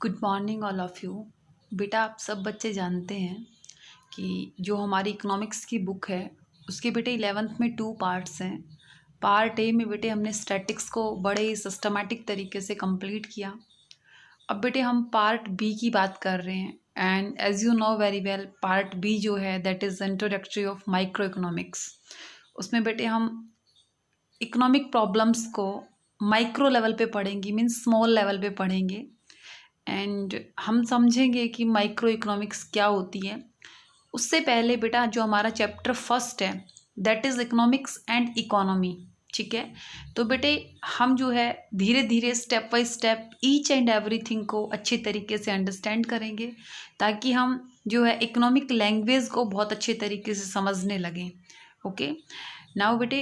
Good morning all of you. बेटा, आप सब बच्चे जानते हैं कि जो हमारी इकोनॉमिक्स की बुक है उसके बेटे 11th में 2 पार्ट्स हैं। पार्ट ए में बेटे हमने स्टैटिक्स को बड़े ही सिस्टमैटिक तरीके से कंप्लीट किया। अब बेटे हम पार्ट बी की बात कर रहे हैं and as you know very well part B जो है that is introductory of micro economics. उसमें बेटे हम इकोनॉमिक प्रॉब्लम्स को माइक्रो लेवल पे पढ़ेंगे, मीन्स स्मॉल लेवल पे पढ़ेंगे एंड हम समझेंगे कि माइक्रो इकोनॉमिक्स क्या होती है। उससे पहले बेटा जो हमारा चैप्टर फर्स्ट है that is economics and economy, ठीक है। तो बेटे हम जो है धीरे धीरे step by step each and everything को अच्छे तरीके से अंडरस्टैंड करेंगे ताकि हम जो है इकोनॉमिक लैंग्वेज को बहुत अच्छे तरीके से समझने लगें। ओके, नाउ बेटे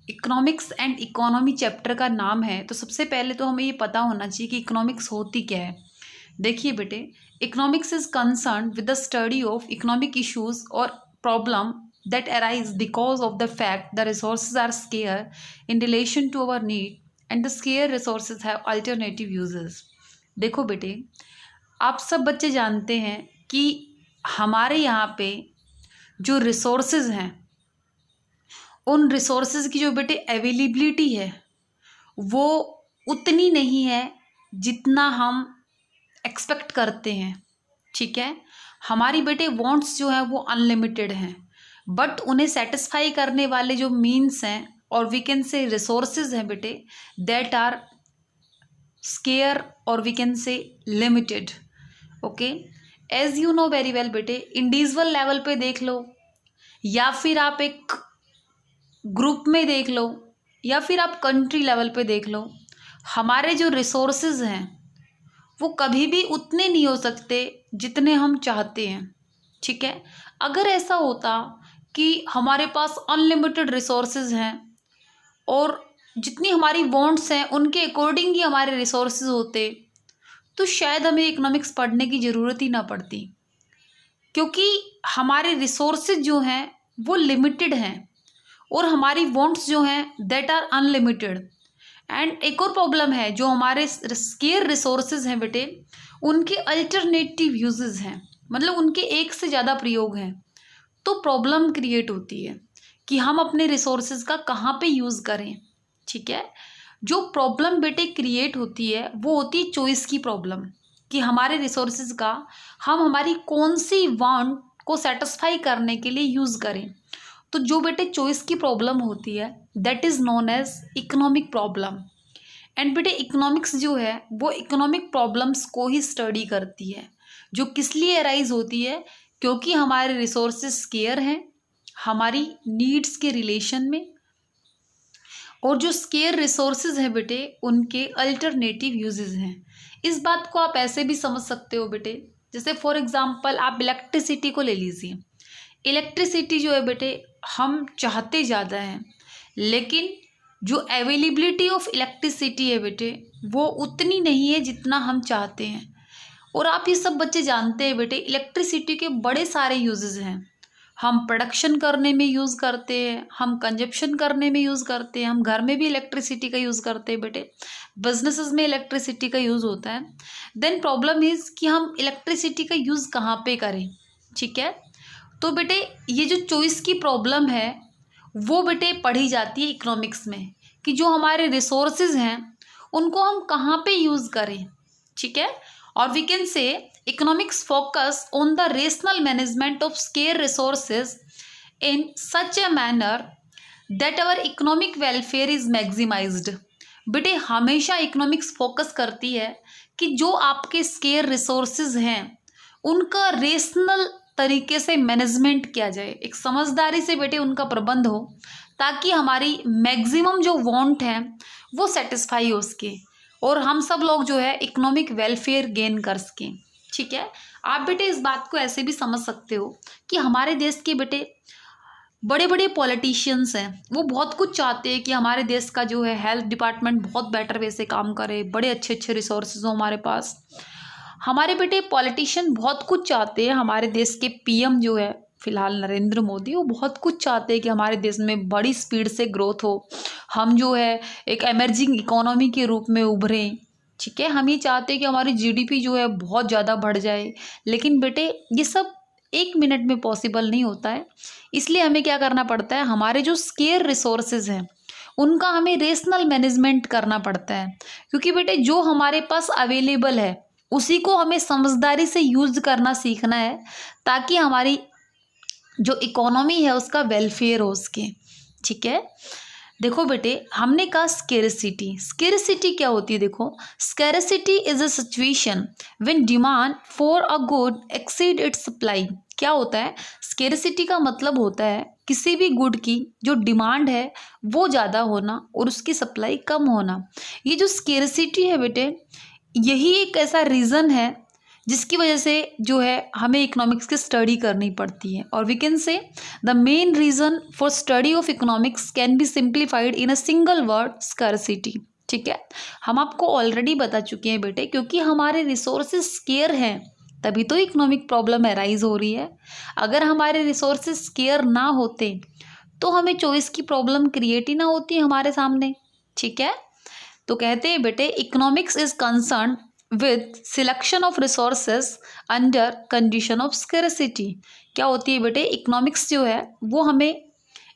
इकोनॉमिक्स एंड इकोनॉमी चैप्टर का नाम है तो सबसे पहले तो हमें ये पता होना चाहिए कि इकोनॉमिक्स होती क्या है। देखिए बेटे, economics is concern with the study of economic issues और problem that arise because of the fact the resources are scarce in relation to our need and the scarce resources have alternative uses. देखो बेटे, आप सब बच्चे जानते हैं कि हमारे यहाँ पे जो रिसोर्सेज हैं उन रिसोर्सेज की जो बेटे अवेलेबिलिटी है वो उतनी नहीं है जितना हम एक्सपेक्ट करते हैं, ठीक है। हमारी बेटे वांट्स जो है वो अनलिमिटेड हैं बट उन्हें सेटिस्फाई करने वाले जो मीन्स हैं और वी कैन से रिसोर्सेज हैं बेटे दैट आर स्केयर और we can say limited. Okay, as you know very well बेटे, इंडिविजुअल लेवल पे देख लो या फिर आप एक ग्रुप में देख लो या फिर आप कंट्री लेवल पे देख लो, हमारे जो रिसोर्सेज हैं वो कभी भी उतने नहीं हो सकते जितने हम चाहते हैं, ठीक है। अगर ऐसा होता कि हमारे पास अनलिमिटेड रिसोर्सेज हैं और जितनी हमारी वांट्स हैं उनके अकॉर्डिंग ही हमारे रिसोर्सेज होते तो शायद हमें इकोनॉमिक्स पढ़ने की ज़रूरत ही ना पड़ती, क्योंकि हमारे रिसोर्सेज जो हैं वो लिमिटेड हैं और हमारी वांट्स जो हैं दैट आर अनलिमिटेड। एंड एक और प्रॉब्लम है, जो हमारे स्केयर रिसोर्सेज हैं बेटे उनके अल्टरनेटिव यूजेस हैं, मतलब उनके एक से ज़्यादा प्रयोग हैं। तो प्रॉब्लम क्रिएट होती है कि हम अपने रिसोर्सेज का कहाँ पे यूज़ करें, ठीक है। जो प्रॉब्लम बेटे क्रिएट होती है वो होती है चॉइस की प्रॉब्लम, कि हमारे रिसोर्सेज का हम हमारी कौन सी वांट को सेटिस्फाई करने के लिए यूज़ करें। तो जो बेटे चॉइस की प्रॉब्लम होती है that is known as economic problem. And बेटे इकोनॉमिक्स जो है वो इकोनॉमिक प्रॉब्लम्स को ही स्टडी करती है, जो किस लिए अराइज होती है, क्योंकि हमारे रिसोर्सेज स्केयर हैं हमारी नीड्स के रिलेशन में, और जो स्केयर रिसोर्सेज है बेटे उनके अल्टरनेटिव यूजेस हैं। इस बात को आप ऐसे भी समझ सकते हो बेटे, जैसे फॉर एग्जांपल आप इलेक्ट्रिसिटी को ले लीजिए। इलेक्ट्रिसिटी जो है बेटे हम चाहते ज़्यादा हैं लेकिन जो अवेलेबिलिटी ऑफ इलेक्ट्रिसिटी है बेटे वो उतनी नहीं है जितना हम चाहते हैं। और आप ये सब बच्चे जानते हैं बेटे इलेक्ट्रिसिटी के बड़े सारे यूजेस हैं। हम प्रोडक्शन करने में यूज़ करते हैं, हम कंजप्शन करने में यूज़ करते हैं, हम घर में भी इलेक्ट्रिसिटी का यूज़ करते हैं बेटे, बिजनेसेस में इलेक्ट्रिसिटी का यूज़ होता है। देन प्रॉब्लम इज़ कि हम इलेक्ट्रिसिटी का यूज़ कहाँ पे करें, ठीक है। तो बेटे ये जो चॉइस की प्रॉब्लम है वो बेटे पढ़ी जाती है इकोनॉमिक्स में, कि जो हमारे रिसोर्सेज हैं उनको हम कहाँ पे यूज़ करें, ठीक है। और we can say economics focus on the rational management of scarce resources in such a manner that our economic welfare is maximized. बेटे हमेशा इकोनॉमिक्स फोकस करती है कि जो आपके स्केयर रिसोर्सेज हैं उनका रेशनल तरीके से मैनेजमेंट किया जाए, एक समझदारी से बेटे उनका प्रबंध हो ताकि हमारी मैक्सिमम जो वांट है वो सेटिस्फाई हो सके और हम सब लोग जो है इकोनॉमिक वेलफेयर गेन कर सकें, ठीक है। आप बेटे इस बात को ऐसे भी समझ सकते हो कि हमारे देश के बेटे बड़े बड़े पॉलिटिशियंस हैं, वो बहुत कुछ चाहते हैं कि हमारे देश का जो है हेल्थ डिपार्टमेंट बहुत बेटर वे से काम करे, बड़े अच्छे अच्छे रिसोर्सेज हो हमारे पास। हमारे बेटे पॉलिटिशियन बहुत कुछ चाहते हैं, हमारे देश के पीएम जो है फिलहाल नरेंद्र मोदी, वो बहुत कुछ चाहते हैं कि हमारे देश में बड़ी स्पीड से ग्रोथ हो, हम जो है एक एमर्जिंग इकोनॉमी के रूप में उभरें, ठीक है। हम ये चाहते हैं कि हमारी जीडीपी जो है बहुत ज़्यादा बढ़ जाए, लेकिन बेटे ये सब 1 मिनट में पॉसिबल नहीं होता है। इसलिए हमें क्या करना पड़ता है, हमारे जो स्केयर रिसोर्सेज हैं उनका हमें रेशनल मैनेजमेंट करना पड़ता है, क्योंकि बेटे जो हमारे पास अवेलेबल है उसी को हमें समझदारी से यूज करना सीखना है, ताकि हमारी जो इकोनॉमी है उसका वेलफेयर हो उसके। ठीक है। देखो बेटे, हमने कहा स्केरसिटी। स्केरसिटी क्या होती है? देखो, scarcity is a situation when demand for a good exceed it's supply. क्या होता है? स्केरसिटी का मतलब होता है किसी भी गुड की जो डिमांड है वो ज़्यादा होना और उसकी सप्लाई कम होना। ये जो स्केरसिटी है बेटे, यही एक ऐसा रीज़न है जिसकी वजह से जो है हमें इकोनॉमिक्स की स्टडी करनी पड़ती है। और we can say the main reason for study of economics can be simplified in a single word, scarcity. ठीक है। हम आपको ऑलरेडी बता चुके हैं बेटे, क्योंकि हमारे रिसोर्सेज स्केयर हैं तभी तो इकोनॉमिक प्रॉब्लम अराइज हो रही है। अगर हमारे रिसोर्सेज स्केयर ना होते तो हमें चॉइस की प्रॉब्लम क्रिएट ही ना होती हमारे सामने। ठीक है। तो कहते हैं बेटे, economics is concern with selection of resources under condition of scarcity. क्या होती है बेटे? इकोनॉमिक्स जो है वो हमें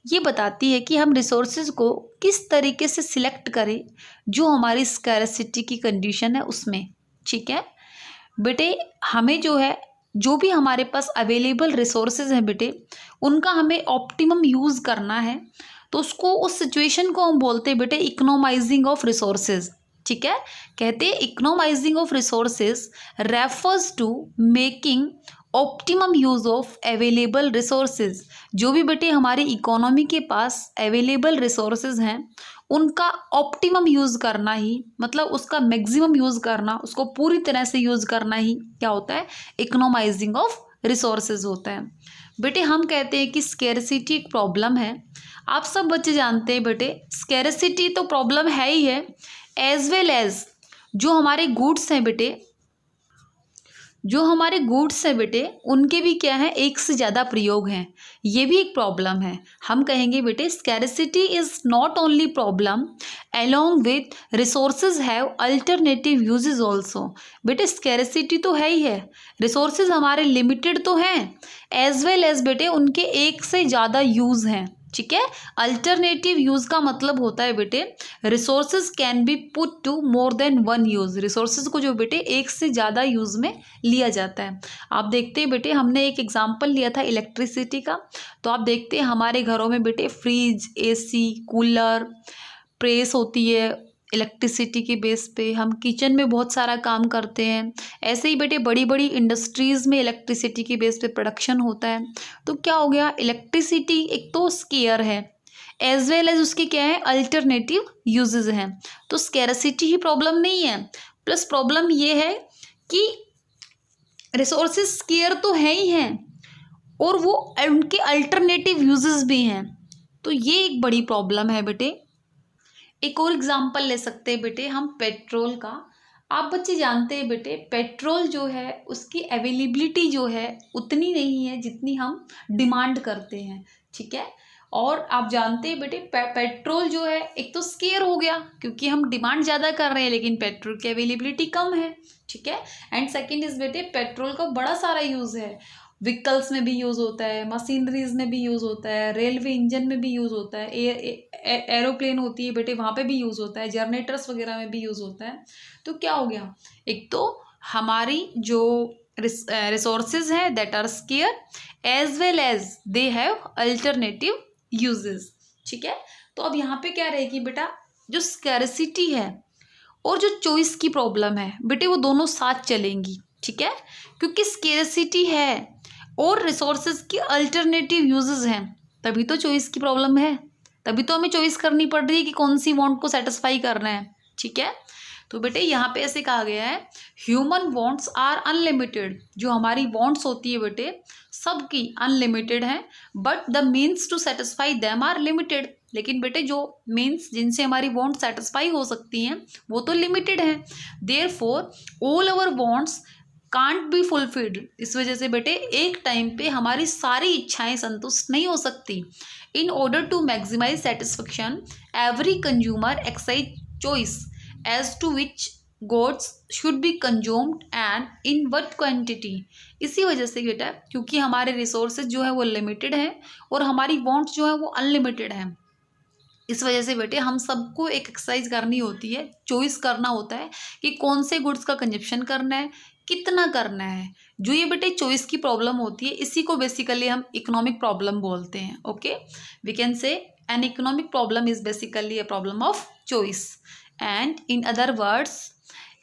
ये बताती है कि हम रिसोर्सेज को किस तरीके से सिलेक्ट करें जो हमारी स्कैरसिटी की कंडीशन है उसमें। ठीक है बेटे, हमें जो है जो भी हमारे पास अवेलेबल रिसोर्सेज हैं बेटे, उनका हमें ऑप्टिमम यूज़ करना है। तो उसको, उस सिचुएशन को हम बोलते हैं बेटे इकोनोमाइजिंग ऑफ रिसोर्सेज। ठीक है। कहते हैं economising of resources refers to making optimum use of available resources. जो भी बेटे हमारी इकोनॉमी के पास अवेलेबल रिसोर्सेज हैं उनका ऑप्टिमम यूज़ करना ही, मतलब उसका मैक्सिमम यूज़ करना, उसको पूरी तरह से यूज़ करना ही क्या होता है? इकोनोमाइजिंग ऑफ रिसोर्सेज होता है। बेटे हम कहते हैं कि स्कैरसिटी एक प्रॉब्लम है। आप सब बच्चे जानते हैं बेटे, स्कैरसिटी तो प्रॉब्लम है ही है, एज वेल एज जो हमारे गुड्स हैं बेटे, उनके भी क्या है, एक से ज़्यादा प्रयोग हैं, ये भी एक प्रॉब्लम है। हम कहेंगे बेटे scarcity is not only problem, along with resources have alternative uses also. बेटे स्कैरसिटी तो है ही है, रिसोर्सेज हमारे लिमिटेड तो हैं, एज वेल एज बेटे उनके एक से ज़्यादा यूज़ हैं। ठीक है। अल्टरनेटिव यूज़ का मतलब होता है बेटे resources can be put to more than one use. Resources को जो बेटे एक से ज़्यादा यूज़ में लिया जाता है। आप देखते हैं बेटे, हमने एक एग्जांपल लिया था इलेक्ट्रिसिटी का, तो आप देखते हैं हमारे घरों में बेटे फ्रिज, एसी, कूलर, प्रेस होती है इलेक्ट्रिसिटी के बेस पे। हम किचन में बहुत सारा काम करते हैं। ऐसे ही बेटे बड़ी बड़ी इंडस्ट्रीज़ में इलेक्ट्रिसिटी के बेस पे प्रोडक्शन होता है। तो क्या हो गया, इलेक्ट्रिसिटी एक तो स्केयर है, एज वेल एज उसके क्या है, अल्टरनेटिव यूजेज हैं। तो स्कैरसिटी ही प्रॉब्लम नहीं है, प्लस प्रॉब्लम ये है कि रिसोर्सेज स्केयर तो है ही हैं और वो उनके अल्टरनेटिव यूजेस भी हैं। तो ये एक बड़ी प्रॉब्लम है बेटे। एक और एग्जांपल ले सकते हैं बेटे हम पेट्रोल का। आप बच्चे जानते हैं बेटे पेट्रोल जो है उसकी अवेलेबिलिटी जो है उतनी नहीं है जितनी हम डिमांड करते हैं। ठीक है। और आप जानते हैं बेटे पेट्रोल जो है एक तो स्केयर हो गया क्योंकि हम डिमांड ज़्यादा कर रहे हैं लेकिन पेट्रोल की अवेलेबिलिटी कम है। ठीक है। एंड सेकेंड इज बेटे पेट्रोल का बड़ा सारा यूज़ है, व्हीकल्स में भी यूज़ होता है, मशीनरीज में भी यूज़ होता है, रेलवे इंजन में भी यूज़ होता है, एरोप्लेन होती है बेटे वहाँ पे भी यूज़ होता है, जनरेटर्स वगैरह में भी यूज़ होता है। तो क्या हो गया, एक तो हमारी जो रिसोर्सेज है that are scarce as well as they have alternative uses. ठीक है। तो अब यहाँ पे क्या रहेगी बेटा, जो स्कैरसिटी है और जो चॉइस की प्रॉब्लम है बेटे वो दोनों साथ चलेंगी। ठीक है। क्योंकि स्कैरसिटी है और रिसोर्सेज की अल्टरनेटिव यूजेस हैं तभी तो चॉइस की प्रॉब्लम है, तभी तो हमें चॉइस करनी पड़ रही है कि कौन सी वांट को सेटिस्फाई करना है। ठीक है। तो बेटे यहाँ पे ऐसे कहा गया है ह्यूमन वांट्स आर अनलिमिटेड। जो हमारी वांट्स होती है बेटे सबकी अनलिमिटेड है, but the means to satisfy them are limited. लेकिन बेटे जो मीन्स जिनसे हमारी वांट सेटिस्फाई हो सकती हैं वो तो लिमिटेड हैं। Therefore all our wants can't be fulfilled. इस वजह से बेटे एक टाइम पे हमारी सारी इच्छाएं संतुष्ट नहीं हो सकती। In order to maximize satisfaction every consumer exercise choice as to which goods should be consumed and in what quantity। इसी वजह से बेटा, क्योंकि हमारे रिसोर्सेज जो है वो लिमिटेड है और हमारी वांट्स जो है वो अनलिमिटेड है, इस वजह से बेटे हम सबको एक एक्सरसाइज करनी होती है, चॉइस करना होता है कि कौन से गुड्स का कंजप्शन करना है, कितना करना है। जो ये बेटे चॉइस की प्रॉब्लम होती है, इसी को बेसिकली हम इकोनॉमिक प्रॉब्लम बोलते हैं। Okay, we can say an economic problem is basically a problem of choice, and in other words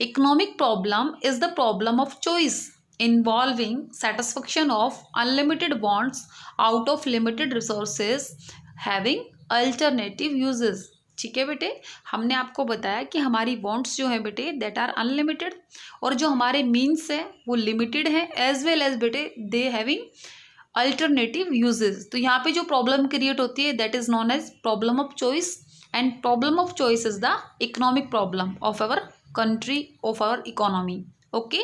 economic problem is the problem of choice involving satisfaction of unlimited wants out of limited resources having alternative uses। ठीक है बेटे, हमने आपको बताया कि हमारी wants जो है बेटे दैट आर अनलिमिटेड, और जो हमारे मीन्स है वो लिमिटेड है, एज वेल एज बेटे दे हैविंग अल्टरनेटिव यूजेस। तो यहाँ पे जो प्रॉब्लम क्रिएट होती है that is known as problem of choice, and problem of choice is the economic problem of our country, of our economy. Okay,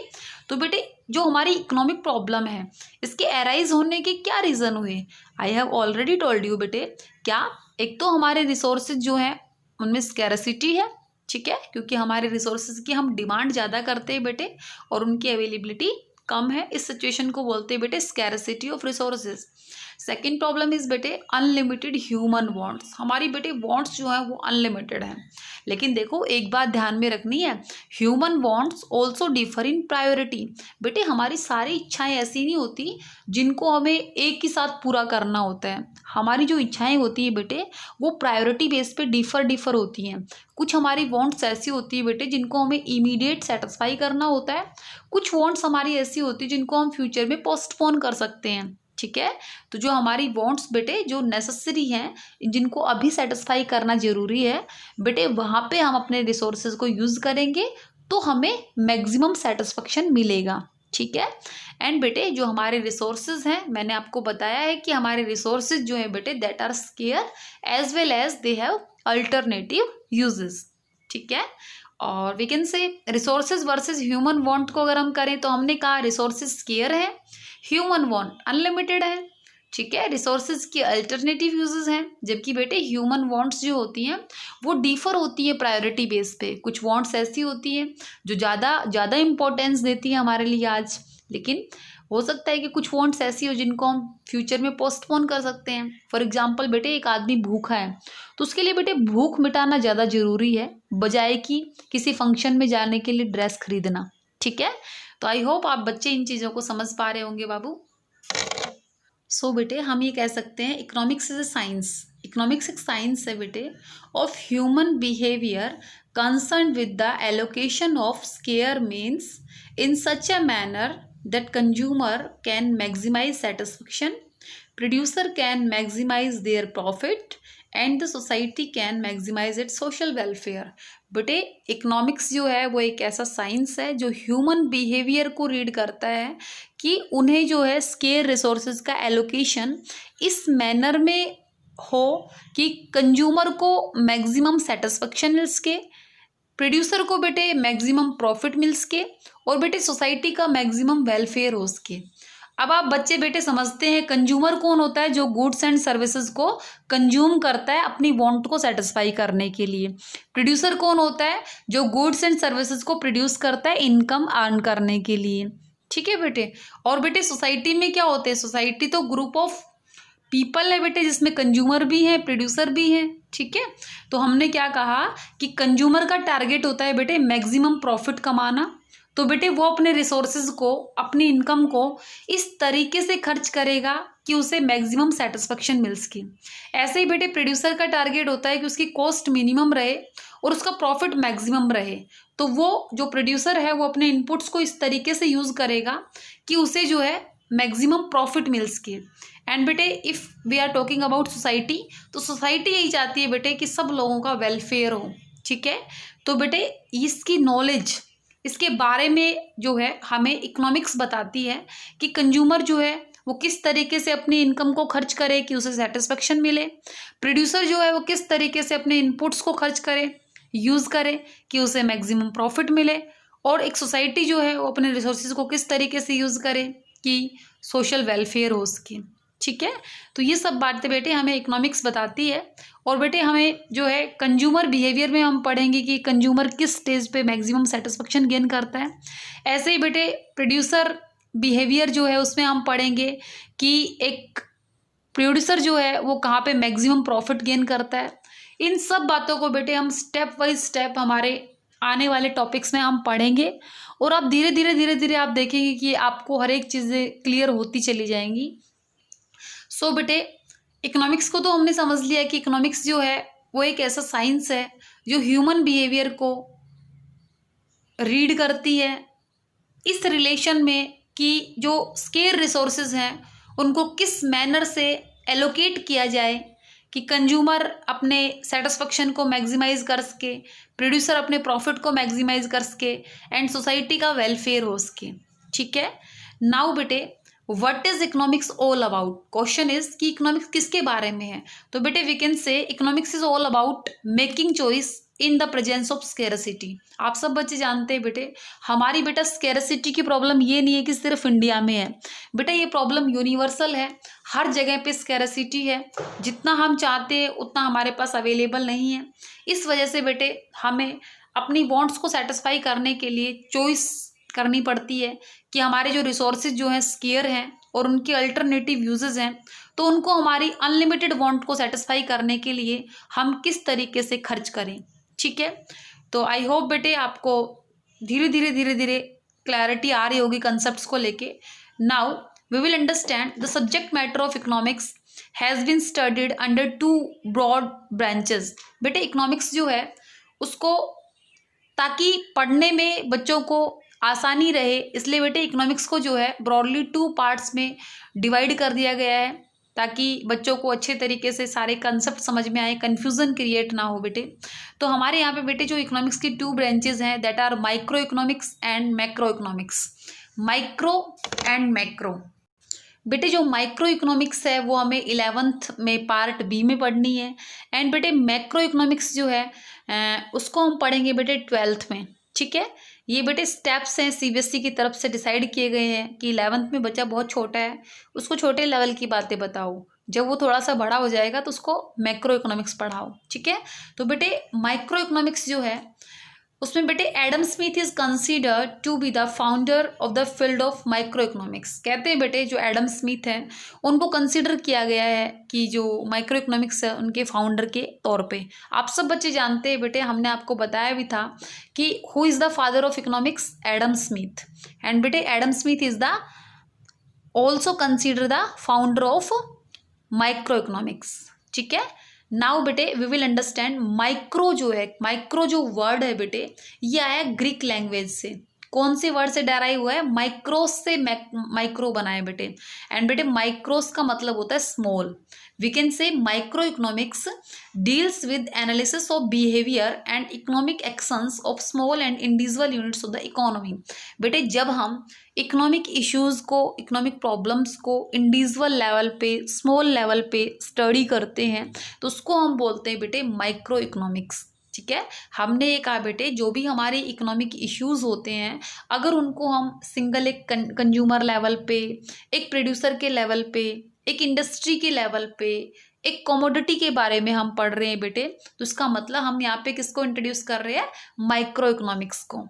तो बेटे जो हमारी इकोनॉमिक प्रॉब्लम है इसके अराइज होने के क्या रीज़न हुए, I have already told you बेटे। क्या, एक तो हमारे रिसोर्सेज जो हैं उनमें स्कैरसिटी है, ठीक है, क्योंकि हमारे रिसोर्सेज की हम डिमांड ज़्यादा करते हैं बेटे और उनकी अवेलेबिलिटी कम है, इस सिचुएशन को बोलते हैं बेटे scarcity of resources. Second problem is बेटे अनलिमिटेड ह्यूमन वांट्स, हमारी बेटे वांट्स जो है वो अनलिमिटेड है, लेकिन देखो एक बात ध्यान में रखनी है, human wants also differ in priority. बेटे हमारी सारी इच्छाएं ऐसी नहीं होती जिनको हमें एक ही साथ पूरा करना होता है, हमारी जो इच्छाएं होती है बेटे वो प्रायोरिटी बेस पे डिफर होती हैं। कुछ हमारी वांट्स ऐसी होती है बेटे जिनको हमें इमीडिएट सेटिस्फाई करना होता है, कुछ वांट्स हमारी ऐसी होती है जिनको हम फ्यूचर में पोस्टपोन कर सकते हैं। ठीक है, तो जो हमारी वांट्स बेटे जो नेसेसरी हैं, जिनको अभी सेटिस्फाई करना जरूरी है बेटे, वहाँ पे हम अपने रिसोर्सेज को यूज़ करेंगे तो हमें मैक्सिमम सेटिस्फेक्शन मिलेगा। ठीक है, एंड बेटे जो हमारे रिसोर्सेज हैं, मैंने आपको बताया है कि हमारे रिसोर्सेज जो है बेटे that are scarce as well as they have alternative uses. ठीक है, और we can say resources versus human want को अगर हम करें तो हमने कहा रिसोर्सेज स्केयर है, ह्यूमन वांट अनलिमिटेड है। ठीक है, रिसोर्सेज की अल्टरनेटिव यूजेस हैं, जबकि बेटे ह्यूमन वांट्स जो होती हैं वो डिफर होती है प्रायोरिटी बेस पे। कुछ वांट्स ऐसी होती हैं जो ज़्यादा इंपॉर्टेंस देती है हमारे लिए आज, लेकिन हो सकता है कि कुछ वांट्स ऐसी हो जिनको हम फ्यूचर में पोस्टपोन कर सकते हैं। फॉर एग्जांपल बेटे एक आदमी भूखा है तो उसके लिए बेटे भूख मिटाना ज़्यादा ज़रूरी है बजाय कि किसी फंक्शन में जाने के लिए ड्रेस खरीदना। ठीक है, तो आई होप आप बच्चे इन चीज़ों को समझ पा रहे होंगे बाबू। सो बेटे हम ये कह सकते हैं economics is a science, economics एक साइंस है बेटे of human behaviour concern with the allocation of square means in such a manner that consumer can maximize satisfaction, producer can maximize their profit and the society can maximize its social welfare। बेटे economics जो है वो एक ऐसा science है जो human behaviour को read करता है कि उन्हें जो है स्केयर रिसोर्सेज का एलोकेशन इस मैनर में हो कि कंज्यूमर को मैक्सिमम सेटिस्फेक्शन मिल सके, प्रोड्यूसर को बेटे मैक्सिमम प्रॉफिट मिल सके और बेटे सोसाइटी का मैक्सिमम वेलफेयर हो सके। अब आप बच्चे बेटे समझते हैं कंज्यूमर कौन होता है, जो गुड्स एंड सर्विसेज को कंज्यूम करता है अपनी वांट को सेटिस्फाई करने के लिए। प्रोड्यूसर कौन होता है, जो गुड्स एंड सर्विसेज को प्रोड्यूस करता है इनकम अर्न करने के लिए। ठीक है बेटे, और बेटे सोसाइटी में क्या होते हैं, सोसाइटी तो ग्रुप ऑफ पीपल है बेटे जिसमें कंज्यूमर भी हैं प्रोड्यूसर भी हैं। ठीक है, तो हमने क्या कहा कि कंज्यूमर का टारगेट होता है बेटे मैक्सिमम प्रॉफिट कमाना, तो बेटे वो अपने रिसोर्सेज को, अपनी इनकम को इस तरीके से खर्च करेगा कि उसे मैक्सिमम सेटिस्फेक्शन मिल सके। ऐसे ही बेटे प्रोड्यूसर का टारगेट होता है कि उसकी कॉस्ट मिनिमम रहे और उसका प्रॉफिट मैक्सिमम रहे, तो वो जो प्रोड्यूसर है वो अपने इनपुट्स को इस तरीके से यूज़ करेगा कि उसे जो है मैक्सिमम प्रॉफिट मिल सके। एंड बेटे if we are talking about society, तो सोसाइटी यही चाहती है बेटे कि सब लोगों का वेलफेयर हो। ठीक है, तो बेटे इसकी नॉलेज, इसके बारे में जो है हमें इकोनॉमिक्स बताती है कि कंज्यूमर जो है वो किस तरीके से अपनी इनकम को खर्च करे कि उसे सेटिस्फेक्शन मिले, प्रोड्यूसर जो है वो किस तरीके से अपने इनपुट्स को खर्च करे, यूज़ करे कि उसे मैक्सिमम प्रॉफिट मिले, और एक सोसाइटी जो है वो अपने रिसोर्सेज को किस तरीके से यूज़ करे कि सोशल वेलफेयर हो सके। ठीक है। तो ये सब बातें बेटे हमें इकोनॉमिक्स बताती है। और बेटे हमें जो है कंज्यूमर बिहेवियर में हम पढ़ेंगे कि कंज्यूमर किस स्टेज पे मैक्सिमम सेटिस्फेक्शन गेन करता है। ऐसे ही बेटे प्रोड्यूसर बिहेवियर जो है उसमें हम पढ़ेंगे कि एक प्रोड्यूसर जो है वो कहाँ पे मैक्सिमम प्रॉफिट गेन करता है। इन सब बातों को बेटे हम स्टेप बाय स्टेप हमारे आने वाले टॉपिक्स में हम पढ़ेंगे और आप धीरे धीरे आप देखेंगे कि आपको हर एक चीज़ें क्लियर होती चली जाएंगी। सो बेटे इकोनॉमिक्स को तो हमने समझ लिया कि इकोनॉमिक्स जो है वो एक ऐसा साइंस है जो ह्यूमन बिहेवियर को रीड करती है इस रिलेशन में कि जो स्केर रिसोर्सेज हैं उनको किस मैनर से एलोकेट किया जाए कि कंज्यूमर अपने सेटिस्फेक्शन को मैक्सिमाइज कर सके, प्रोड्यूसर अपने प्रॉफिट को मैक्सिमाइज कर सके एंड सोसाइटी का वेलफेयर हो सके। ठीक है। नाउ बेटे what is economics all about? Question is कि इकोनॉमिक्स किसके बारे में है? तो बेटे we can say economics is all about making choice in the presence of scarcity. आप सब बच्चे जानते हैं बेटे हमारी बेटा स्केरसिटी की प्रॉब्लम ये नहीं है कि सिर्फ इंडिया में है, बेटा ये प्रॉब्लम यूनिवर्सल है, हर जगह पे स्केरसिटी है, जितना हम चाहते हैं उतना हमारे पास अवेलेबल नहीं है। इस वजह से बेटे हमें अपनी वांट्स को सेटिस्फाई करने के लिए चॉइस करनी पड़ती है कि हमारे जो रिसोर्सेज जो हैं स्केयर हैं और उनके अल्टरनेटिव यूजेस हैं, तो उनको हमारी अनलिमिटेड वांट को सेटिस्फाई करने के लिए हम किस तरीके से खर्च करें। ठीक है। तो आई होप बेटे आपको धीरे धीरे क्लैरिटी आ रही होगी कंसेप्ट्स को लेके। Now we will understand the subject matter of economics has been studied under 2 broad branches. बेटे इकोनॉमिक्स जो है उसको ताकि पढ़ने में बच्चों को आसानी रहे इसलिए बेटे इकोनॉमिक्स को जो है ब्रॉडली 2 पार्ट्स में डिवाइड कर दिया गया है ताकि बच्चों को अच्छे तरीके से सारे कंसेप्ट समझ में आए, कन्फ्यूज़न क्रिएट ना हो बेटे। तो हमारे यहाँ पे बेटे जो इकोनॉमिक्स की 2 ब्रांचेज हैं that are micro economics and macro economics. Micro and macro बेटे जो माइक्रो इकोनॉमिक्स है वो हमें 11th में पार्ट बी में पढ़नी है एंड बेटे मैक्रो इकोनॉमिक्स जो है उसको हम पढ़ेंगे बेटे 12th में। ठीक है। ये बेटे स्टेप्स हैं सीबीएसई की तरफ से डिसाइड किए गए हैं कि 11th में बच्चा बहुत छोटा है उसको छोटे लेवल की बातें बताओ, जब वो थोड़ा सा बड़ा हो जाएगा तो उसको मैक्रो इकोनॉमिक्स पढ़ाओ। ठीक है। तो बेटे माइक्रो इकोनॉमिक्स जो है उसमें बेटे Adam Smith is considered to be the founder of the field of micro economics. कहते हैं बेटे जो एडम स्मिथ हैं उनको कंसीडर किया गया है कि जो माइक्रो इकोनॉमिक्स है उनके फाउंडर के तौर पे। आप सब बच्चे जानते हैं बेटे हमने आपको बताया भी था कि who is the father of economics? Adam Smith. And बेटे Adam Smith is the also consider the founder of micro economics. ठीक है। नाउ बेटे वी विल अंडरस्टैंड माइक्रो जो है, माइक्रो जो वर्ड है बेटे ये आया ग्रीक लैंग्वेज से। कौन से वर्ड से डेराइव हुआ है? माइक्रोस से माइक्रो बना है बेटे। एंड बेटे माइक्रोस का मतलब होता है small. We can say micro economics deals with analysis of behaviour and economic actions of small and individual units of the economy. बेटे जब हम इकोनॉमिक इश्यूज़ को, इकोनॉमिक प्रॉब्लम्स को इंडिविजुअल लेवल पे, स्मॉल लेवल पे स्टडी करते हैं तो उसको हम बोलते हैं बेटे माइक्रो इकोनॉमिक्स। ठीक है। हमने ये कहा बेटे जो भी हमारे इकोनॉमिक इश्यूज़ होते हैं अगर उनको हम सिंगल एक कंज्यूमर लेवल पे, एक प्रोड्यूसर के लेवल पे, एक इंडस्ट्री के लेवल पे, एक कमोडिटी के बारे में हम पढ़ रहे हैं बेटे तो इसका मतलब हम यहाँ पे किसको इंट्रोड्यूस कर रहे हैं? माइक्रो इकोनॉमिक्स को।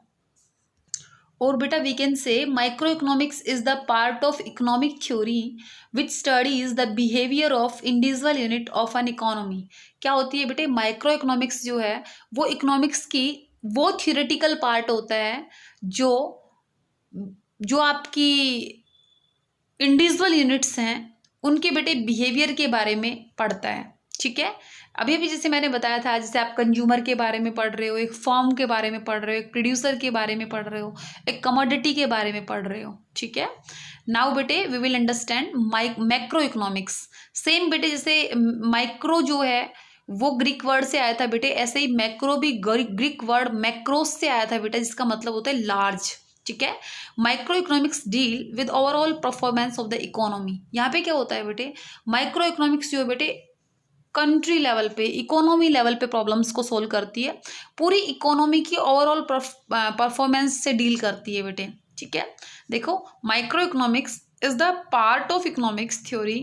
और बेटा we can say micro economics is the part of economic theory which studies the behaviour of individual unit of an economy. क्या होती है बेटे? माइक्रो इकोनॉमिक्स जो है वो इकोनॉमिक्स की वो थ्योरेटिकल पार्ट होता है जो आपकी इंडिविजुअल यूनिट्स हैं उनके बेटे बिहेवियर के बारे में पढ़ता है। ठीक है। अभी अभी जैसे मैंने बताया था जैसे आप कंज्यूमर के बारे में पढ़ रहे हो, एक फर्म के बारे में पढ़ रहे हो, एक प्रोड्यूसर के बारे में पढ़ रहे हो, एक कमोडिटी के बारे में पढ़ रहे हो। ठीक है। नाउ बेटे we will understand macro economics. Same बेटे जैसे माइक्रो जो है वो ग्रीक वर्ड से आया था बेटे, ऐसे ही मैक्रो भी ग्रीक वर्ड मैक्रोस से आया था बेटा जिसका मतलब होता है लार्ज। ठीक है। Micro economics deal with overall performance of the economy. यहाँ पे क्या होता है बेटे? माइक्रो इकोनॉमिक्स जो है बेटे कंट्री लेवल पे, इकोनॉमी लेवल पे प्रॉब्लम्स को सोल्व करती है, पूरी इकोनॉमी की ओवरऑल परफॉर्मेंस से डील करती है बेटे। ठीक है। देखो micro economics is the part of economics theory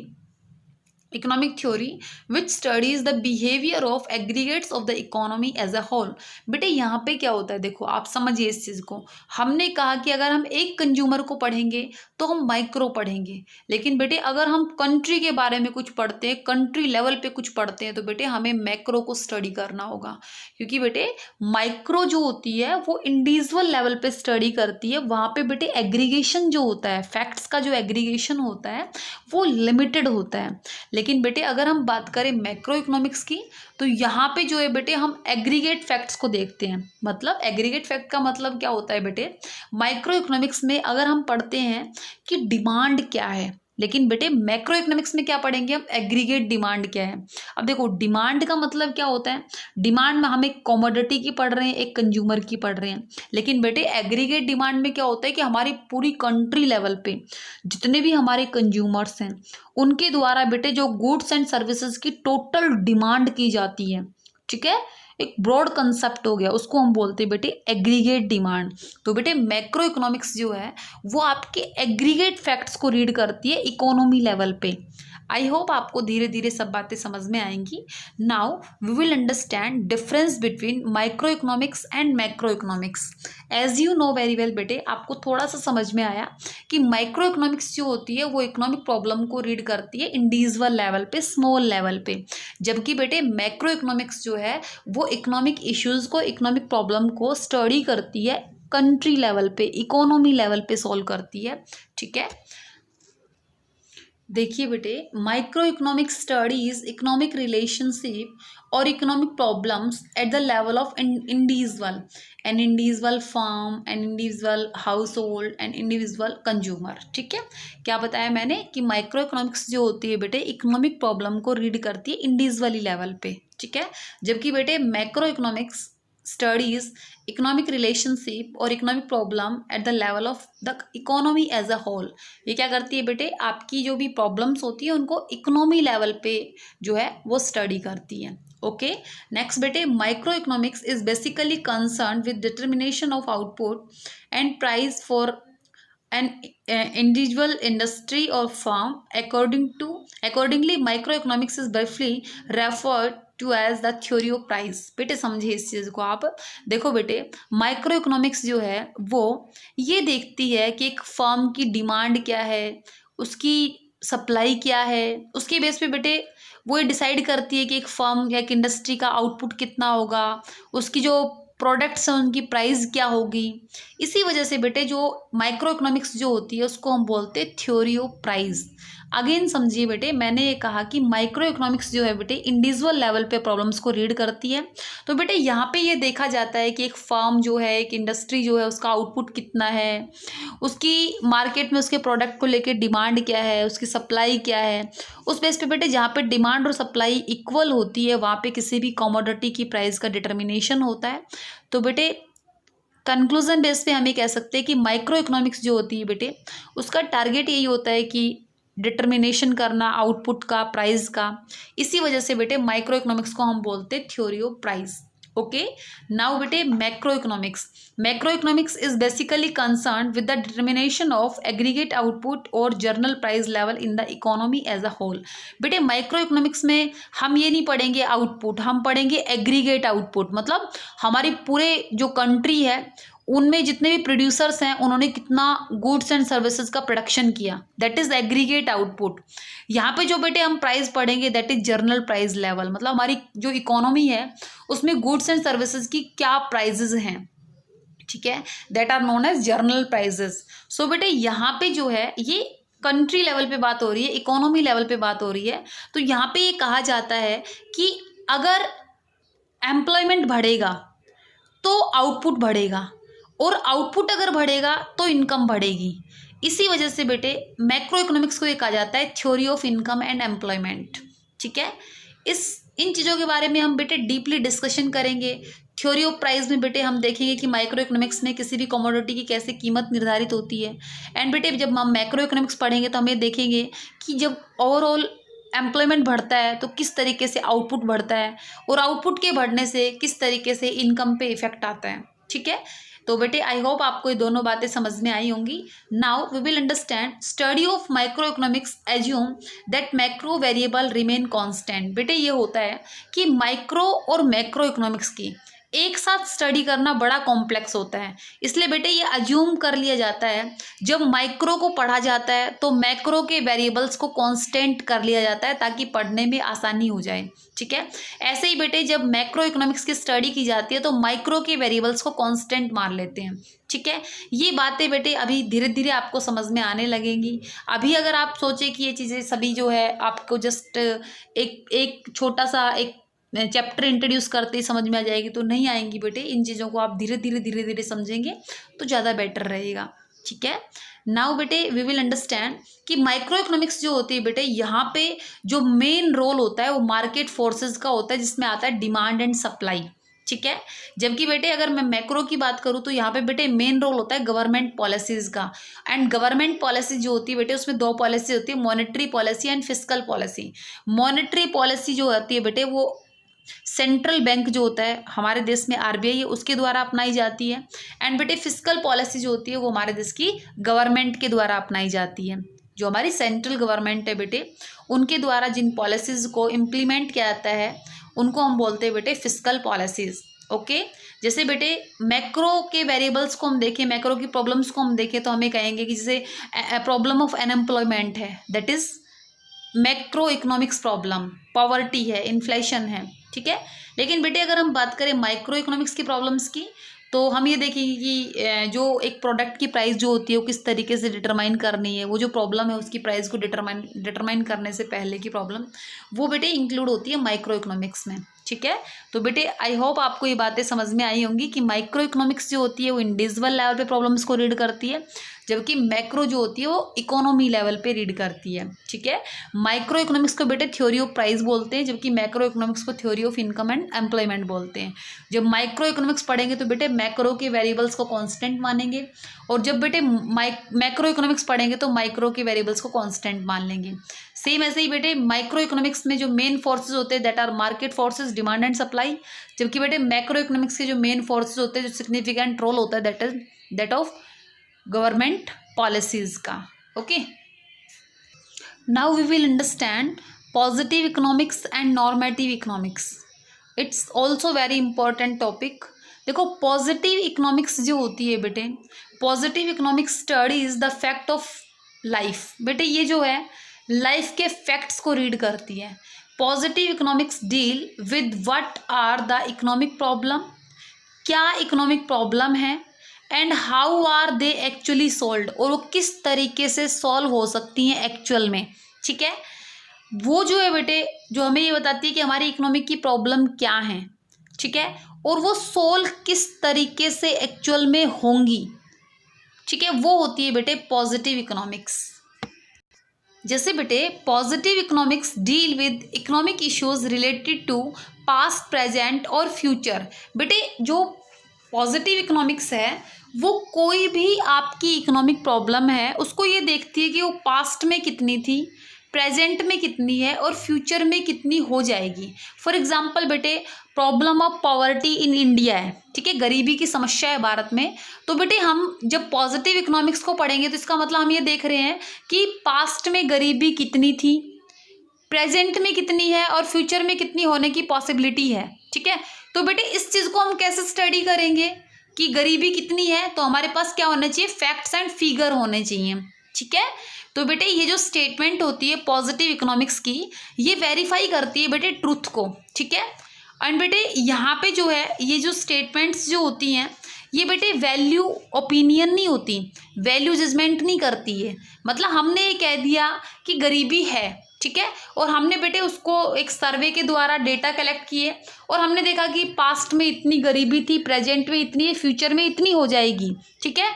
economic theory which studies the behaviour of aggregates of the economy as a whole. बेटे यहाँ पे क्या होता है, देखो आप समझिए इस चीज़ को। हमने कहा कि अगर हम एक कंज्यूमर को पढ़ेंगे तो हम माइक्रो पढ़ेंगे, लेकिन बेटे अगर हम कंट्री के बारे में कुछ पढ़ते हैं, कंट्री लेवल पे कुछ पढ़ते हैं, तो बेटे हमें मैक्रो को स्टडी करना होगा। क्योंकि बेटे माइक्रो जो होती है वो इंडिविजुअल लेवल पे स्टडी करती है, वहाँ पे बेटे एग्रीगेशन जो होता है, फैक्ट्स का जो एग्रीगेशन होता है वो लिमिटेड होता है। लेकिन बेटे अगर हम बात करें मैक्रो इकोनॉमिक्स की, तो यहाँ पे जो है बेटे हम एग्रीगेट फैक्ट्स को देखते हैं। मतलब एग्रीगेट फैक्ट का मतलब क्या होता है बेटे, माइक्रो इकोनॉमिक्स में अगर हम पढ़ते हैं कि डिमांड क्या है, लेकिन बेटे मैक्रो इकोनॉमिक्स में क्या पढ़ेंगे हम, एग्रीगेट डिमांड क्या है। अब देखो डिमांड का मतलब क्या होता है, डिमांड में हम एक कमोडिटी की पढ़ रहे हैं, एक कंज्यूमर की पढ़ रहे हैं। लेकिन बेटे एग्रीगेट डिमांड में क्या होता है कि हमारी पूरी कंट्री लेवल पे जितने भी हमारे कंज्यूमर्स हैं उनके द्वारा बेटे जो गुड्स एंड सर्विसेज की टोटल डिमांड की जाती है, ठीक है, एक ब्रॉड कंसेप्ट हो गया, उसको हम बोलते हैं बेटे एग्रीगेट डिमांड। तो बेटे मैक्रो इकोनॉमिक्स जो है वो आपके एग्रीगेट फैक्ट्स को रीड करती है इकोनॉमी लेवल पे। आई होप आपको धीरे धीरे सब बातें समझ में आएंगी। Now we will understand difference between micro economics and macro economics. As you know very well बेटे, आपको थोड़ा सा समझ में आया कि माइक्रो इकोनॉमिक्स जो होती है वो इकोनॉमिक प्रॉब्लम को रीड करती है इंडिविजुअल लेवल पे, स्मॉल लेवल पे, जबकि बेटे मैक्रो इकोनॉमिक्स जो है वो इकोनॉमिक इश्यूज को, इकोनॉमिक प्रॉब्लम को स्टडी करती है कंट्री लेवल पे, इकोनॉमी लेवल पे सॉल्व करती है। ठीक है, देखिए बेटे, micro economic studies economic relationship और economic problems at the level of individual, an individual firm, an individual household and individual consumer. ठीक है, क्या बताया मैंने कि माइक्रो इकोनॉमिक्स जो होती है बेटे इकोनॉमिक प्रॉब्लम को रीड करती है इंडिविजुअली लेवल पे। ठीक है, जबकि बेटे macro economics studies economic relationship और economic problem at the level of the economy as a whole. ये क्या करती है बेटे, आपकी जो भी प्रॉब्लम्स होती है उनको इकोनॉमी लेवल पे जो है वो स्टडी करती है। ओके, नेक्स्ट बेटे, micro economics is basically concern with determination of output and price for an individual industry or firm. Accordingly microeconomics is briefly referred to as the theory of price। बेटे समझिए इस चीज़ को आप। देखो बेटे, माइक्रो इकोनॉमिक्स जो है वो ये देखती है कि एक फर्म की डिमांड क्या है, उसकी सप्लाई क्या है, उसके बेस पे बेटे वो ये डिसाइड करती है कि एक फर्म या एक इंडस्ट्री का आउटपुट कितना होगा, उसकी जो प्रोडक्ट्स हैं उनकी प्राइस क्या होगी। इसी वजह से बेटे जो माइक्रो इकोनॉमिक्स जो होती है उसको हम बोलते हैं थ्योरी ऑफ प्राइस। अगेन समझिए बेटे, मैंने ये कहा कि माइक्रो इकोनॉमिक्स जो है बेटे इंडिविजुअल लेवल पे प्रॉब्लम्स को रीड करती है। तो बेटे यहाँ पे ये देखा जाता है कि एक फर्म जो है, एक इंडस्ट्री जो है, उसका आउटपुट कितना है, उसकी मार्केट में उसके प्रोडक्ट को लेकर डिमांड क्या है, उसकी सप्लाई क्या है। उस बेस पे बेटे जहाँ पे डिमांड और सप्लाई इक्वल होती है वहाँ पे किसी भी कमोडिटी की प्राइस का डिटर्मिनेशन होता है। तो बेटे कंक्लूजन बेस पे हम ये कह सकते हैं कि माइक्रो इकोनॉमिक्स जो होती है बेटे उसका टारगेट यही होता है कि डिटर्मिनेशन करना आउटपुट का, प्राइस का। इसी वजह से बेटे माइक्रो इकोनॉमिक्स को हम बोलते हैं theory of price. Okay, now बेटे macro economics is basically concern with the determination of aggregate output और general price level in the economy as a whole. बेटे माइक्रो इकोनॉमिक्स में हम ये नहीं पढ़ेंगे आउटपुट, हम पढ़ेंगे एग्रीगेट आउटपुट। मतलब हमारी पूरे जो कंट्री है उनमें जितने भी प्रोड्यूसर्स हैं उन्होंने कितना गुड्स एंड सर्विसेज का प्रोडक्शन किया, दैट इज एग्रीगेट आउटपुट। यहाँ पे जो बेटे हम प्राइस पढ़ेंगे that is journal price level. मतलब हमारी जो इकोनॉमी है उसमें गुड्स एंड सर्विसेज की क्या प्राइजेज हैं, ठीक है, that are known as general prices. So बेटे यहाँ पे जो है ये कंट्री लेवल पे बात हो रही है, इकोनॉमी लेवल पे बात हो रही है। तो यहाँ पे ये कहा जाता है कि अगर एम्प्लॉयमेंट बढ़ेगा तो आउटपुट बढ़ेगा, और आउटपुट अगर बढ़ेगा तो इनकम बढ़ेगी। इसी वजह से बेटे मैक्रो इकोनॉमिक्स को ये कहा जाता है theory of income and employment. ठीक है, इन चीज़ों के बारे में हम बेटे डीपली डिस्कशन करेंगे। थ्योरी ऑफ प्राइस में बेटे हम देखेंगे कि माइक्रो इकोनॉमिक्स में किसी भी कमोडिटी की कैसे कीमत निर्धारित होती है। एंड बेटे जब हम मैक्रो इकोनॉमिक्स पढ़ेंगे तो हम ये देखेंगे कि जब ओवरऑल एम्प्लॉयमेंट बढ़ता है तो किस तरीके से आउटपुट बढ़ता है, और आउटपुट के बढ़ने से किस तरीके से इनकम पे इफेक्ट आता है। ठीक है, तो बेटे आई होप आपको ये दोनों बातें समझ में आई होंगी। Now we will understand study of micro economics assume that macro variable remain constant. बेटे ये होता है कि माइक्रो और मैक्रो इकोनॉमिक्स की एक साथ स्टडी करना बड़ा कॉम्प्लेक्स होता है, इसलिए बेटे ये अज्यूम कर लिया जाता है जब माइक्रो को पढ़ा जाता है तो मैक्रो के वेरिएबल्स को कांस्टेंट कर लिया जाता है ताकि पढ़ने में आसानी हो जाए। ठीक है, ऐसे ही बेटे जब मैक्रो इकोनॉमिक्स की स्टडी की जाती है तो माइक्रो के वेरिएबल्स को कांस्टेंट मान लेते हैं। ठीक है, ये बातें बेटे अभी धीरे धीरे आपको समझ में आने लगेंगी। अभी अगर आप सोचे कि ये चीज़ें सभी जो है आपको जस्ट एक छोटा सा एक चैप्टर इंट्रोड्यूस करते ही समझ में आ जाएगी, तो नहीं आएंगी बेटे। इन चीज़ों को आप धीरे धीरे समझेंगे तो ज़्यादा बेटर रहेगा। ठीक है, नाउ बेटे वी विल अंडरस्टैंड कि माइक्रो इकोनॉमिक्स जो होती है बेटे, यहाँ पे जो मेन रोल होता है वो मार्केट फोर्सेस का होता है, जिसमें आता है डिमांड एंड सप्लाई। ठीक है, जबकि बेटे अगर मैं मैक्रो की बात करूँ तो यहाँ पे बेटे मेन रोल होता है गवर्नमेंट पॉलिसीज़ का। एंड गवर्नमेंट पॉलिसी जो होती है बेटे उसमें दो पॉलिसी होती है, monetary policy and fiscal policy. Monetary policy जो होती है बेटे वो सेंट्रल बैंक जो होता है हमारे देश में आरबीआई है उसके द्वारा अपनाई जाती है। एंड बेटे फिस्कल पॉलिसी जो होती है वो हमारे देश की गवर्नमेंट के द्वारा अपनाई जाती है। जो हमारी सेंट्रल गवर्नमेंट है बेटे उनके द्वारा जिन पॉलिसीज़ को इम्प्लीमेंट किया जाता है उनको हम बोलते हैं बेटे फिस्कल पॉलिसीज़। ओके, जैसे बेटे मैक्रो के वेरिएबल्स को हम देखें, मैक्रो की प्रॉब्लम्स को हम देखें तो हमें कहेंगे कि जैसे प्रॉब्लम ऑफ अनएम्प्लॉयमेंट है, that is macro economics problem, poverty है, इन्फ्लेशन है। ठीक है, लेकिन बेटे अगर हम बात करें माइक्रो इकोनॉमिक्स की प्रॉब्लम्स की तो हम ये देखेंगे कि जो एक प्रोडक्ट की प्राइस जो होती है वो किस तरीके से डिटरमाइन करनी है, वो जो प्रॉब्लम है उसकी प्राइस को डिटरमाइन करने से पहले की प्रॉब्लम वो बेटे इंक्लूड होती है माइक्रो इकोनॉमिक्स में। ठीक है, तो बेटे आई होप आपको ये बातें समझ में आई होंगी कि माइक्रो इकोनॉमिक्स जो होती है वो इंडिविजुअल लेवल पे प्रॉब्लम्स को रीड करती है, जबकि मैक्रो जो होती है वो इकोनॉमी लेवल पे रीड करती है। ठीक है, माइक्रो इकोनॉमिक्स को बेटे थ्योरी ऑफ प्राइस बोलते हैं, जबकि मैक्रो इकोनॉमिक्स को theory of income and employment बोलते हैं। जब माइक्रो इकोनॉमिक्स पढ़ेंगे तो बेटे मैक्रो के वेरिएबल्स को कांस्टेंट मानेंगे, और जब बेटे मैक्रो इकोनॉमिक्स पढ़ेंगे तो माइक्रो के वेरिएबल्स को कांस्टेंट मान लेंगे। सेम ऐसे ही बेटे माइक्रो इकोनॉमिक्स में जो मेन फोर्सेज होते हैं that are market forces, demand and supply, जबकि बेटे मैक्रो इकोनॉमिक्स के जो मेन फोर्सेज होते हैं जो सिग्निफिकेंट रोल होता है दैट ऑफ गवर्नमेंट पॉलिसीज का। Okay, now we will understand positive economics and normative economics. It's also very important topic. देखो पॉजिटिव इकोनॉमिक्स जो होती है बेटे, positive economics studies the fact of life. बेटे ये जो है लाइफ के फैक्ट्स को रीड करती है। Positive economics deal with what are the economic problem, क्या इकोनॉमिक प्रॉब्लम है, and how are they actually solved, और वो किस तरीके से सॉल्व हो सकती हैं एक्चुअल में। ठीक है, वो जो है बेटे जो हमें ये बताती है कि हमारी इकोनॉमिक की प्रॉब्लम क्या है। ठीक है, और वो सोल्व किस तरीके से एक्चुअल में होंगी। ठीक है, वो होती है बेटे पॉजिटिव इकोनॉमिक्स। जैसे बेटे positive economics deal with economic issues related to past, present और फ्यूचर। बेटे जो पॉजिटिव इकोनॉमिक्स है वो कोई भी आपकी इकोनॉमिक प्रॉब्लम है उसको ये देखती है कि वो पास्ट में कितनी थी, प्रेजेंट में कितनी है और फ्यूचर में कितनी हो जाएगी। फॉर एग्जांपल बेटे problem of poverty in India है। ठीक है, गरीबी की समस्या है भारत में। तो बेटे हम जब पॉजिटिव इकोनॉमिक्स को पढ़ेंगे तो इसका मतलब हम ये देख रहे हैं कि पास्ट में गरीबी कितनी थी, प्रेजेंट में कितनी है और फ्यूचर में कितनी होने की पॉसिबिलिटी है। ठीक है, तो बेटे इस चीज़ को हम कैसे स्टडी करेंगे कि गरीबी कितनी है, तो हमारे पास क्या होना चाहिए, फैक्ट्स एंड फिगर होने चाहिए। ठीक है, तो बेटे ये जो स्टेटमेंट होती है पॉजिटिव इकोनॉमिक्स की ये वेरीफाई करती है बेटे ट्रूथ को। ठीक है, एंड बेटे यहाँ पे जो है ये जो स्टेटमेंट्स जो होती हैं ये बेटे वैल्यू ओपिनियन नहीं होती, वैल्यू जजमेंट नहीं करती है। मतलब हमने ये कह दिया कि गरीबी है, ठीक है, और हमने बेटे उसको एक सर्वे के द्वारा डेटा कलेक्ट किए और हमने देखा कि पास्ट में इतनी गरीबी थी, प्रेजेंट में इतनी है, फ्यूचर में इतनी हो जाएगी। ठीक है,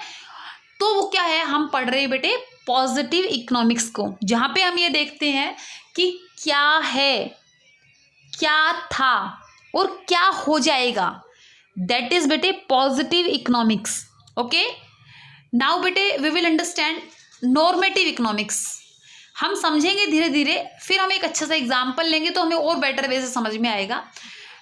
तो वो क्या है, हम पढ़ रहे हैं बेटे पॉजिटिव इकोनॉमिक्स को, जहाँ पे हम ये देखते हैं कि क्या है, क्या था और क्या हो जाएगा। दैट इज बेटे पॉजिटिव इकोनॉमिक्स। ओके, नाउ बेटे we will understand normative economics. हम समझेंगे धीरे धीरे, फिर हम एक अच्छा सा एग्जाम्पल लेंगे तो हमें और बेटर वे से समझ में आएगा।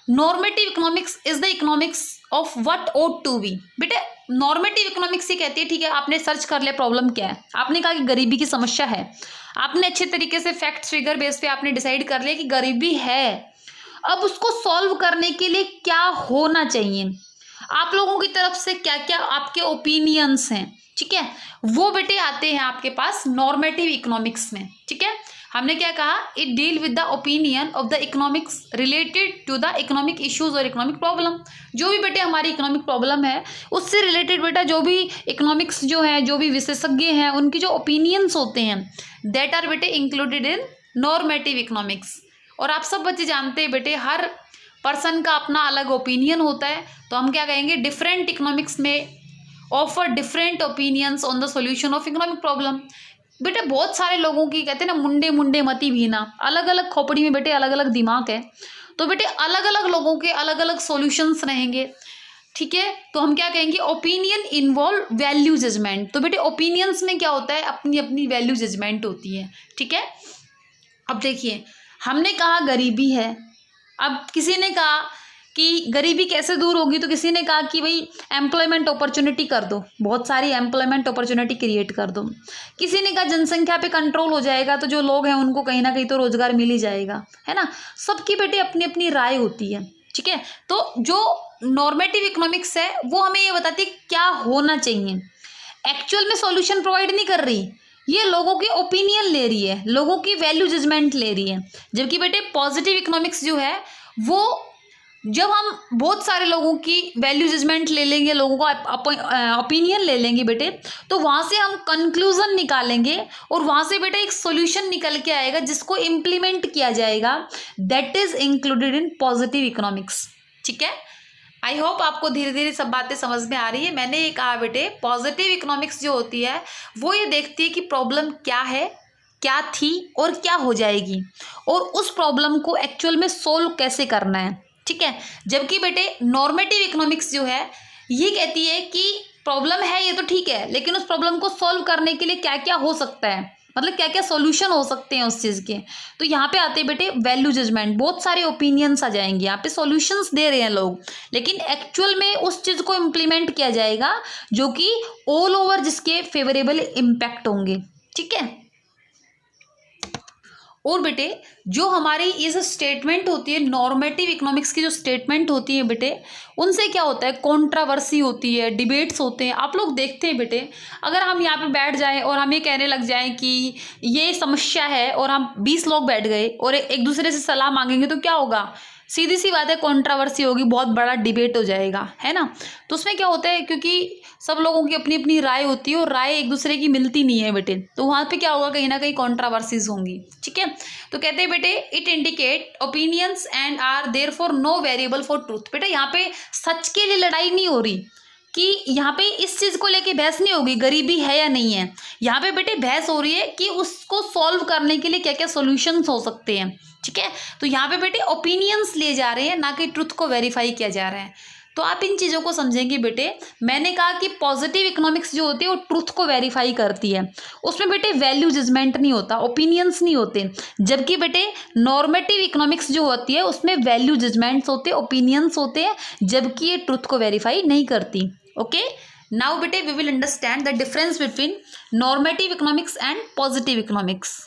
Normative economics is the economics of what ought to be. बेटे नॉर्मेटिव इकोनॉमिक्स ये कहती है, ठीक है आपने सर्च कर लिया प्रॉब्लम क्या है, आपने कहा कि गरीबी की समस्या है, आपने अच्छे तरीके से फैक्ट्स फिगर बेस पे आपने डिसाइड कर लिया कि गरीबी है, अब उसको सॉल्व करने के लिए क्या होना चाहिए, आप लोगों की तरफ से क्या क्या आपके ओपिनियंस हैं, ठीक है, वो बेटे आते हैं आपके पास नॉर्मेटिव इकोनॉमिक्स में। ठीक है, हमने क्या कहा, it deal with the opinion of the economics related to the economic issues और इकोनॉमिक प्रॉब्लम। जो भी बेटे हमारी इकोनॉमिक प्रॉब्लम है उससे रिलेटेड बेटा जो भी इकोनॉमिक्स जो है, जो भी विशेषज्ञ हैं, उनकी जो ओपिनियंस होते हैं दैट आर बेटे इंक्लूडेड इन नॉर्मेटिव इकोनॉमिक्स। और आप सब बच्चे जानते हैं बेटे हर पर्सन का अपना अलग ओपिनियन होता है, तो हम क्या कहेंगे, डिफरेंट इकोनॉमिक्स में offer different opinions on the solution of economic problem. बेटे बहुत सारे लोगों की कहते हैं ना मुंडे मुंडे मती भीना, अलग अलग खोपड़ी में बेटे अलग अलग दिमाग है, तो बेटे अलग अलग लोगों के अलग अलग सॉल्यूशंस रहेंगे। ठीक है, तो हम क्या कहेंगे, ओपिनियन इन्वॉल्व वैल्यू जजमेंट। तो बेटे ओपिनियंस में क्या होता है, अपनी अपनी वैल्यू जजमेंट होती है। ठीक है, अब देखिए हमने कहा गरीबी है, अब किसी ने कहा कि गरीबी कैसे दूर होगी, तो किसी ने कहा कि भाई एम्प्लॉयमेंट अपॉर्चुनिटी कर दो, बहुत सारी एम्प्लॉयमेंट अपॉर्चुनिटी क्रिएट कर दो। किसी ने कहा जनसंख्या पे कंट्रोल हो जाएगा, तो जो लोग हैं उनको कहीं ना कहीं तो रोजगार मिल ही जाएगा, है ना। सबकी बेटे अपनी अपनी राय होती है। ठीक है, तो जो नॉर्मेटिव इकोनॉमिक्स है वो हमें ये बताती है क्या होना चाहिए, एक्चुअल में सॉल्यूशन प्रोवाइड नहीं कर रही, ये लोगों के ओपिनियन ले रही है, लोगों की वैल्यू जजमेंट ले रही है। जबकि बेटे पॉजिटिव इकोनॉमिक्स जो है वो जब हम बहुत सारे लोगों की वैल्यू जजमेंट ले लेंगे, लोगों का ओपिनियन ले लेंगे बेटे, तो वहाँ से हम कंक्लूजन निकालेंगे और वहाँ से बेटा एक सॉल्यूशन निकल के आएगा जिसको इम्प्लीमेंट किया जाएगा, that is included in positive economics. ठीक है, आई होप आपको धीरे धीरे सब बातें समझ में आ रही है। मैंने ये कहा बेटे पॉजिटिव इकोनॉमिक्स जो होती है वो ये देखती है कि प्रॉब्लम क्या है, क्या थी और क्या हो जाएगी, और उस प्रॉब्लम को एक्चुअल में सोल्व कैसे करना है। ठीक है, जबकि बेटे नॉर्मेटिव इकोनॉमिक्स जो है ये कहती है कि प्रॉब्लम है ये तो ठीक है, लेकिन उस प्रॉब्लम को सोल्व करने के लिए क्या क्या हो सकता है, मतलब क्या क्या सॉल्यूशन हो सकते हैं उस चीज़ के। तो यहाँ पे आते हैं बेटे वैल्यू जजमेंट, बहुत सारे ओपिनियंस आ जाएंगे, यहाँ पे सॉल्यूशंस दे रहे हैं लोग, लेकिन एक्चुअल में उस चीज़ को इम्प्लीमेंट किया जाएगा जो कि ऑल ओवर जिसके फेवरेबल इम्पैक्ट होंगे। ठीक है, और बेटे जो हमारी ये जो स्टेटमेंट होती है नॉर्मेटिव इकोनॉमिक्स की, जो स्टेटमेंट होती है बेटे, उनसे क्या होता है, कंट्रोवर्सी होती है, डिबेट्स होते हैं। आप लोग देखते हैं बेटे, अगर हम यहाँ पे बैठ जाएं और हम ये कहने लग जाएं कि ये समस्या है और हम 20 लोग बैठ गए और एक दूसरे से सलाह मांगेंगे, तो क्या होगा, सीधी सी बात है कंट्रोवर्सी होगी, बहुत बड़ा डिबेट हो जाएगा, है ना। तो उसमें क्या होता है, क्योंकि सब लोगों की अपनी अपनी राय होती है और राय एक दूसरे की मिलती नहीं है बेटे, तो वहाँ पे क्या होगा, कहीं ना कहीं कंट्रोवर्सीज होंगी। ठीक है, तो कहते हैं बेटे it indicate opinions and are therefore no variable for truth. बेटा यहाँ पे सच के लिए लड़ाई नहीं हो रही, कि यहाँ पे इस चीज़ को लेके बहस नहीं होगी गरीबी है या नहीं है, यहाँ पे बेटे बहस हो रही है कि उसको सॉल्व करने के लिए क्या क्या सॉल्यूशंस हो सकते हैं। ठीक है, तो यहाँ पे बेटे ओपिनियंस लिए जा रहे हैं, ना कि ट्रुथ को वेरीफाई किया जा रहा है। तो आप इन चीज़ों को समझेंगे बेटे। मैंने कहा कि पॉजिटिव इकोनॉमिक्स जो होती है वो ट्रुथ को वेरीफाई करती है, उसमें बेटे वैल्यू जजमेंट नहीं होता, ओपिनियंस नहीं होते। जबकि बेटे नॉर्मेटिव इकोनॉमिक्स जो होती है उसमें वैल्यू जजमेंट्स होते हैं, ओपिनियंस होते हैं, जबकि ये ट्रुथ को वेरीफाई नहीं करती। ओके, नाउ बेटे we will understand the difference between normative economics and positive economics.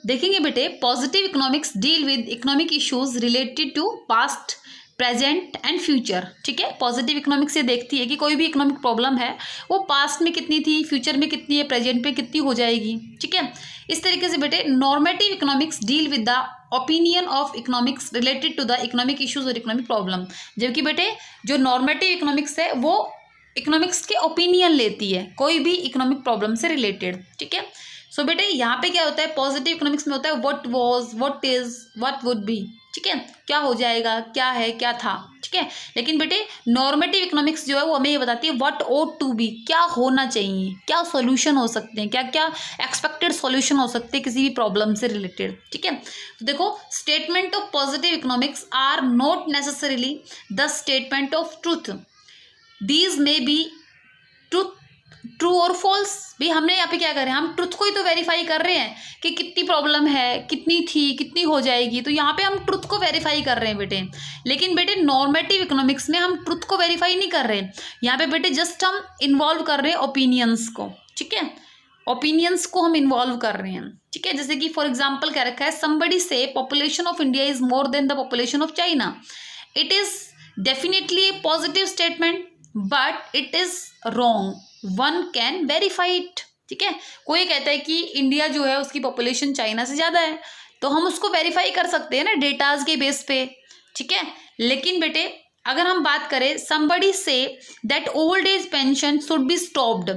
देखेंगे बेटे, positive economics deal with economic issues related to past, present and future. ठीक है, पॉजिटिव इकोनॉमिक्स ये देखती है कि कोई भी इकोनॉमिक प्रॉब्लम है वो पास्ट में कितनी थी, फ्यूचर में कितनी है, प्रेजेंट में कितनी हो जाएगी। ठीक है, इस तरीके से बेटे normative economics deal with the opinion of economics related to the economic issues और इकोनॉमिक प्रॉब्लम। जबकि बेटे जो नॉर्मेटिव इकोनॉमिक्स है वो इकोनॉमिक्स के ओपिनियन लेती है कोई भी इकोनॉमिक प्रॉब्लम से रिलेटेड। ठीक है, सो बेटे यहाँ पे क्या होता है, पॉजिटिव इकोनॉमिक्स में होता है what was, what is, what would be. ठीक है, क्या हो जाएगा, क्या है, क्या था। ठीक है, लेकिन बेटे नॉर्मेटिव इकोनॉमिक्स जो है वो हमें ये बताती है व्हाट ought टू बी, क्या होना चाहिए, क्या सॉल्यूशन हो सकते हैं, क्या क्या एक्सपेक्टेड सॉल्यूशन हो सकते हैं किसी भी प्रॉब्लम से रिलेटेड। ठीक है, तो देखो statement of positive economics are not necessarily the statement of truth, these may be truth true और फॉल्स भी हमने यहाँ पे क्या कर रहे हैं, हम ट्रुथ को ही तो वेरीफाई कर रहे हैं कि कितनी प्रॉब्लम है, कितनी थी, कितनी हो जाएगी, तो यहाँ पे हम ट्रुथ को वेरीफाई कर रहे हैं बेटे। लेकिन बेटे नॉर्मेटिव इकोनॉमिक्स में हम ट्रुथ को वेरीफाई नहीं कर रहे, यहाँ पे बेटे जस्ट हम इन्वॉल्व कर रहे हैं ओपिनियंस को, ठीक है, ओपिनियंस को हम इन्वॉल्व कर रहे हैं, ठीक है। जैसे कि फॉर एग्जाम्पल क्या रखा है, समबडी से population of India is more than the population of China, it is definitely A positive statement but it is wrong, one can verify it, ठीक है। कोई कहता है कि इंडिया जो है उसकी पॉपुलेशन चाइना से ज़्यादा है, तो हम उसको वेरीफाई कर सकते हैं ना डेटाज के बेस पे, ठीक है। लेकिन बेटे अगर हम बात करें somebody say that old age pension should be stopped,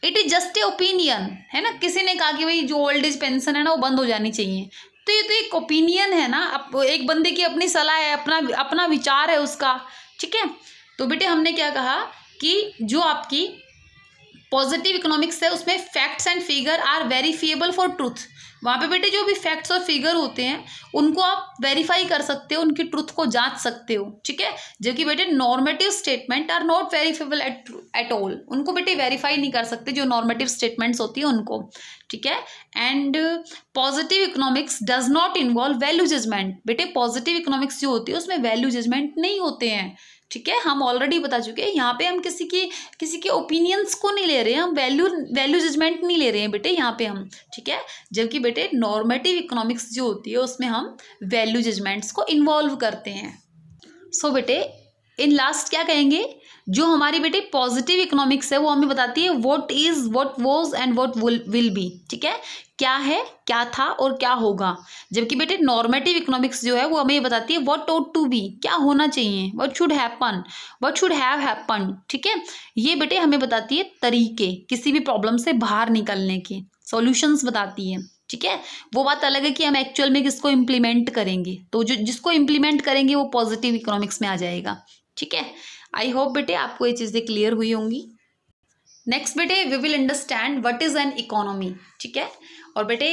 it is just a opinion, है ना, किसी ने कहा कि भाई जो ओल्ड एज पेंशन है ना वो बंद हो जानी चाहिए, तो ये तो एक ओपिनियन है ना, अब एक बंदे की अपनी सलाह है, अपना अपना विचार है उसका, ठीक है। तो बेटे हमने क्या कहा कि जो आपकी पॉजिटिव इकोनॉमिक्स है उसमें facts and figure are verifiable for truth, वहाँ पे बेटे जो भी फैक्ट्स और फिगर होते हैं उनको आप वेरीफाई कर सकते हो, उनकी ट्रुथ को जांच सकते हो, ठीक है। जबकि बेटे normative statement are not verifiable at all, उनको बेटे वेरीफाई नहीं कर सकते जो नॉर्मेटिव स्टेटमेंट्स होती है उनको, ठीक है। And positive economics does not involve value judgement, बेटे पॉजिटिव इकोनॉमिक्स जो होती है उसमें वैल्यू जजमेंट नहीं होते हैं, ठीक है। हम ऑलरेडी बता चुके हैं, यहाँ पे हम किसी के ओपिनियंस को नहीं ले रहे हैं, हम वैल्यू जजमेंट नहीं ले रहे हैं बेटे यहाँ पे हम, ठीक है। जबकि बेटे नॉर्मेटिव इकोनॉमिक्स जो होती है उसमें हम वैल्यू जजमेंट्स को इन्वॉल्व करते हैं। सो बेटे इन लास्ट क्या कहेंगे, जो हमारी बेटे पॉजिटिव इकोनॉमिक्स है वो हमें बताती है what is, what was and what will be, ठीक है, क्या है, क्या था और क्या होगा। जबकि बेटे नॉर्मेटिव इकोनॉमिक्स जो है वो हमें ये बताती है व्हाट ऑट टू बी, क्या होना चाहिए, what should happen, what should have happen, ठीक है। ये बेटे हमें बताती है तरीके किसी भी प्रॉब्लम से बाहर निकलने के, सॉल्यूशंस बताती है, ठीक है। वो बात अलग है कि हम एक्चुअल में किसको इम्प्लीमेंट करेंगे, तो जो जिसको इम्प्लीमेंट करेंगे वो पॉजिटिव इकोनॉमिक्स में आ जाएगा, ठीक है। आई होप बेटे आपको ये चीज़ें क्लियर हुई होंगी। नेक्स्ट बेटे we will understand what is an economy, ठीक है, और बेटे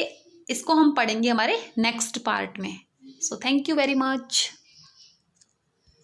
इसको हम पढ़ेंगे हमारे नेक्स्ट पार्ट में। So thank you very much.